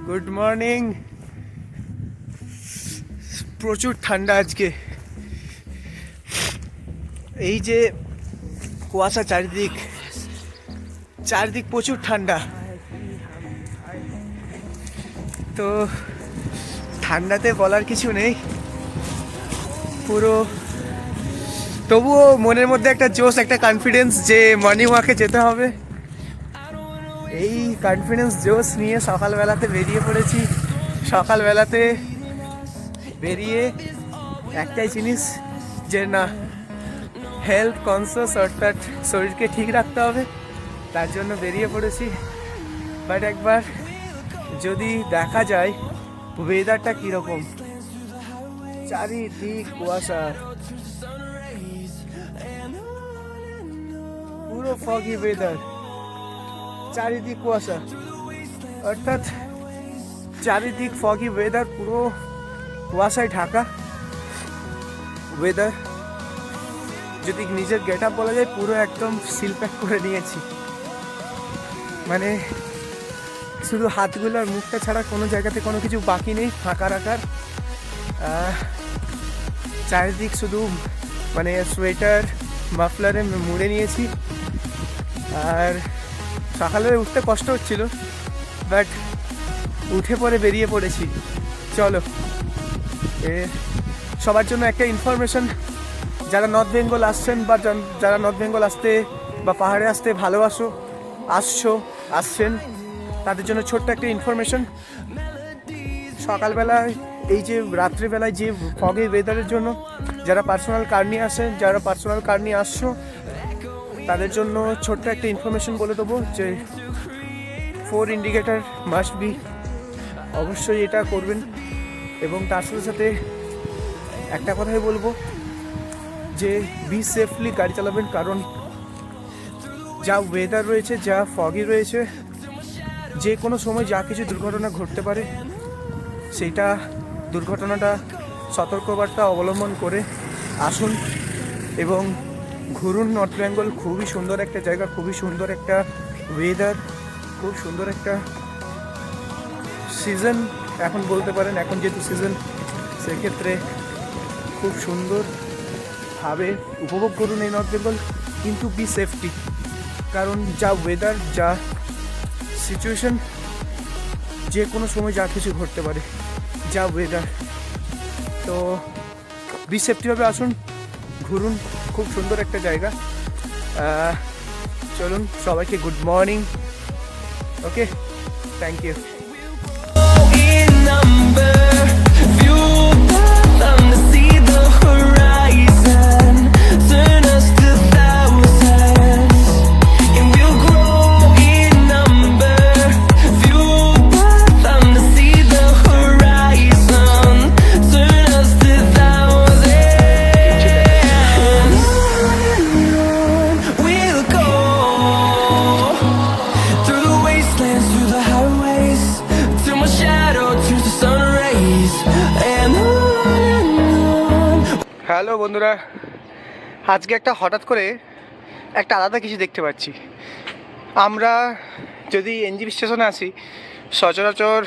Good morning. প্রচুর ঠান্ডা আজকে। এই যে কুয়াশা চারিদিক প্রচুর ঠান্ডা। তো ঠান্ডাতে বলার কিছু নেই, পুরো তবুও মনের মধ্যে একটা জোশ, একটা কনফিডেন্স যে মর্নিং ওয়াকে যেতে হবে। এই কনফিডেন্স জোশ নিয়ে সকালবেলাতে বেরিয়ে পড়েছি। সকালবেলাতে বেরিয়ে একটাই জিনিস যে না, হেলথ কনসিয়াস, অর্থাৎ শরীরকে ঠিক রাখতে হবে, তার জন্য বেরিয়ে পড়েছি। বাট একবার যদি দেখা যায় ওয়েদারটা কীরকম, চারিদিক কুয়াশা, পুরো ফগি ওয়েদার, চারিদিক কুয়াশা, অর্থাৎ চারিদিক ফগি ওয়েদার, পুরো কুয়াশায় ঢাকা ওয়েদার। যদি নিজের গেট আপ বলা যায়, পুরো একদম সিল প্যাক করে নিয়েছি। মানে শুধু হাতগুলো আর মুখটা ছাড়া কোনো জায়গাতে কোনো কিছু বাকি নেই, ফাঁকা রাখার। চারিদিক শুধু মানে সোয়েটার মাফলারে মুড়ে নিয়েছি। আর সকালে উঠতে কষ্ট হচ্ছিল, বাট উঠে পরে বেরিয়ে পড়েছি। চলো, সবার জন্য একটা ইনফরমেশন, যারা নর্থ বেঙ্গল আসছেন বা যারা নর্থ বেঙ্গল আসতে বা পাহাড়ে আসতে আসছেন, তাদের জন্য ছোট্ট একটা ইনফরমেশন। সকালবেলায় এই যে রাত্রিবেলায় যে ফগে ওয়েদারের জন্য যারা পার্সোনাল কার নিয়ে আসছো, তাদের জন্য ছোট্ট একটা ইনফরমেশন বলে দেবো যে 4 ইন্ডিকেটার মাস্ট বি, অবশ্যই এটা করবেন। এবং তার সাথে সাথে একটা কথাই বলবো যে বি সেফলি গাড়ি চালাবেন, কারণ যা ওয়েদার রয়েছে, যা ফগি রয়েছে, যে কোনো সময় যা কিছু দুর্ঘটনা ঘটতে পারে। সেইটা দুর্ঘটনাটা সতর্কবার্তা অবলম্বন করে আসুন এবং ঘুরুন। নর্থ বেঙ্গল খুবই সুন্দর একটা জায়গা, খুবই সুন্দর একটা ওয়েদার, খুব সুন্দর একটা সিজন এখন বলতে পারেন। এখন যেহেতু সিজন, সেক্ষেত্রে খুব সুন্দরভাবে উপভোগ করুন এই নর্থ বেঙ্গল। কিন্তু বি সেফটি, কারণ যা ওয়েদার, যা সিচুয়েশন, যে কোনো সময় যা কিছু ঘটতে পারে, যা ওয়েদার। তো বি সেফটিভাবে আসুন, ঘুরুন, খুব সুন্দর একটা জায়গা। চলুন, সবাইকে good morning. Okay, thank you. Hello বন্ধুরা, আজকে হঠাৎ করে একটা আলাদা কিছু দেখতে পাচ্ছি। আমরা যদি এনজিপি স্টেশনে আসি, সচরাচর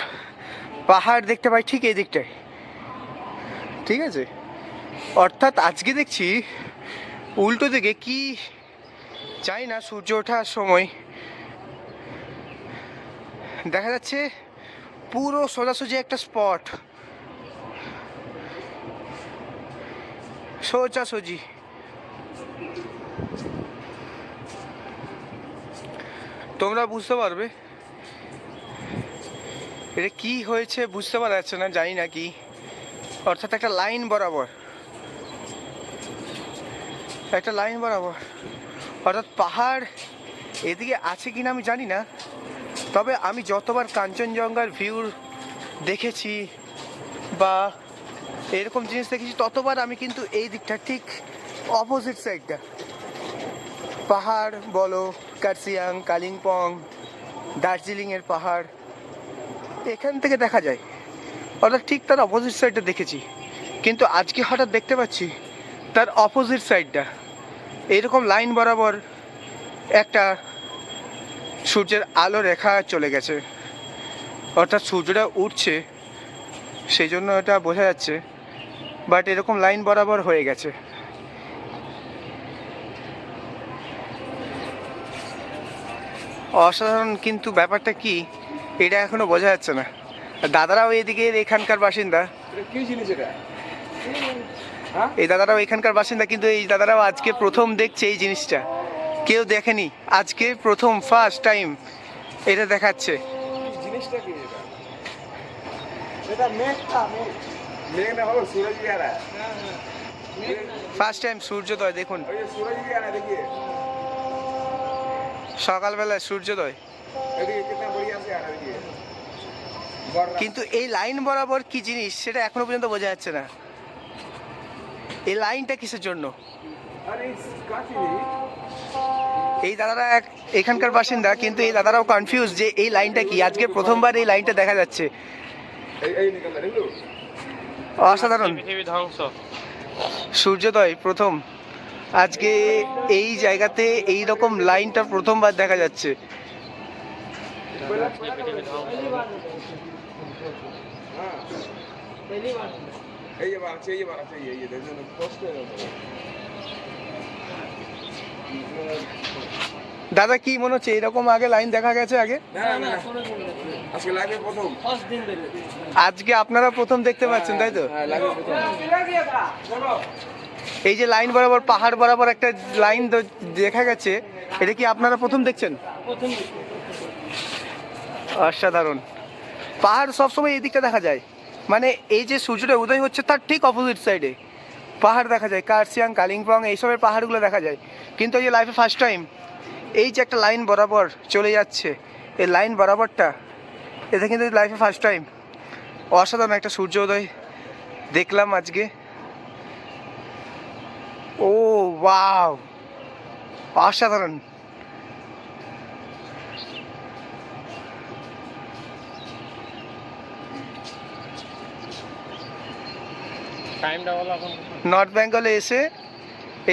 পাহাড় দেখতে পাই ঠিক এই দিকটায়, ঠিক আছে? অর্থাৎ আজকে দেখছি উল্টো দিকে, কি জানি না, সূর্য ওঠার সময় দেখা যাচ্ছে পুরো সোজাসুজি একটা স্পট, সোজাসুজি। তোমরা বুঝতে পারবে এটা কি হয়েছে, বুঝতে পারা যাচ্ছে না, জানি না কি। অর্থাৎ একটা লাইন বরাবর, অর্থাৎ পাহাড় এদিকে আছে কিনা আমি জানি না, তবে আমি যতবার কাঞ্চনজঙ্ঘার ভিউ দেখেছি বা এরকম জিনিস দেখেছি, ততবার আমি কিন্তু এই দিকটা ঠিক অপোজিট সাইডটা, পাহাড় বলো, কার্সিয়াং, কালিম্পং, দার্জিলিংয়ের পাহাড়, এখান থেকে দেখা যায়, অর্থাৎ ঠিক তার অপোজিট সাইডটা দেখেছি। কিন্তু আজকে হঠাৎ দেখতে পাচ্ছি তার অপোজিট সাইডটা এইরকম লাইন বরাবর একটা সূর্যের আলো রেখা চলে গেছে। অর্থাৎ সূর্যটা উঠছে, সেই জন্য এটা বোঝা যাচ্ছে। বাট এরকম লাইন বরাবর হয়ে গেছে। অসাধারণ, কিন্তু ব্যাপারটা কি এটা এখনো বোঝা যাচ্ছে না। দাদারাও এদিকে এখানকার বাসিন্দা, কি জিনিস এটা? এই দাদারাও এখানকার বাসিন্দা, কিন্তু এই দাদারাও আজকে প্রথম দেখছে এই জিনিসটা। কেউ দেখেনি, আজকে প্রথম ফার্স্ট টাইম এটা দেখাচ্ছে। জিনিসটা কি এটা? এটা মেঘটা, মেঘ না হলো सूरज भी आ रहा है। ফার্স্ট টাইম সূর্যোদয় দেখুন, और ये सूरज भी आ रहा है, देखिए সকালবেলায় সূর্যোদয়। देखिए कितना बढ़िया से आ रहा है, देखिए बढ़ रहा है। কিন্তু এই লাইন বরাবর কি জিনিস সেটা এখনো পর্যন্ত বোঝা যাচ্ছে না। এই লাইনটা কিসের জন্য? अरे काफी नहीं এই দাদারা এখানকার বাসিন্দা, কিন্তু এই দাদারাও কনফিউজ যে এই লাইনটা কি। আজকে প্রথমবার এই লাইনটা দেখা যাচ্ছে। এই निकल रहा है, देखो অসাধারণ পৃথিবী ধ্বংস। সূর্যোদয় প্রথম আজকে এই জায়গাতে এই রকম লাইনটা প্রথমবার দেখা যাচ্ছে। পৃথিবী ধ্বংস। हाँ ये बात चाहिए ये देखो ना पोस्ट है। দাদা কি মনে হচ্ছে এরকম আগে লাইন দেখা গেছে আগে? না না আজকে লাইভে প্রথম, আজকে আপনারা প্রথম দেখতে পাচ্ছেন, তাই তো? হ্যাঁ লাইভে প্রথম। এই যে লাইন বরাবর, পাহাড় বরাবর একটা লাইন দেখা গেছে, এটা কি আপনারা প্রথম দেখছেন? অসাধারণ। পাহাড় সবসময় এই দিকটা দেখা যায়, মানে এই যে সূর্যটা উদয় হচ্ছে তার ঠিক অপোজিট সাইডে পাহাড় দেখা যায়। কার্সিয়াং, কালিম্পং এইসবের পাহাড়গুলো দেখা যায়, কিন্তু এই যে লাইফে ফার্স্ট টাইম এই যে একটা লাইন বরাবর চলে যাচ্ছে, এই লাইন বরাবরটা এটা কিন্তু লাইফে ফার্স্ট টাইম। অসাধারণ একটা সূর্য উদয় দেখলাম আজকে। ও ওয়াও, অসাধারণ। টাইমটা বলো এখন। নর্থ বেঙ্গলে এসে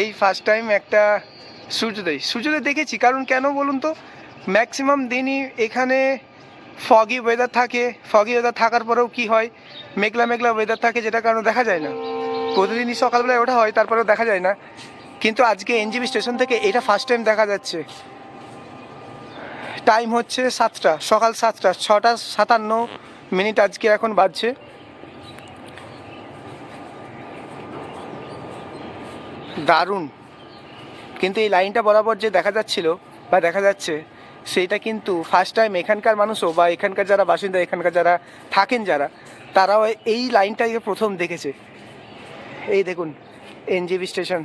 এই ফার্স্ট টাইম একটা সূর্যোদয় দেখেছি। কারণ কেন বলুন তো, ম্যাক্সিমাম দিনই এখানে ফগি ওয়েদার থাকে। ফগি ওয়েদার থাকার পরেও কি হয়, মেঘলা মেঘলা ওয়েদার থাকে, যেটা কারণে দেখা যায় না। প্রতিদিনই সকালবেলায় ওঠা হয়, তারপরেও দেখা যায় না। কিন্তু আজকে এনজিবি স্টেশন থেকে এটা ফার্স্ট টাইম দেখা যাচ্ছে। টাইম হচ্ছে 7টা, সকাল 7টা, 6:57 আজকে এখন বাজছে। দারুণ। কিন্তু এই লাইনটা বরাবর যে দেখা যাচ্ছিল বা দেখা যাচ্ছে, সেইটা কিন্তু ফার্স্ট টাইম এখানকার মানুষও বা এখানকার যারা বাসিন্দা, এখানকার যারা থাকেন যারা, তারাও এই লাইনটাকে প্রথম দেখেছে। এই দেখুন এনজিবি স্টেশন।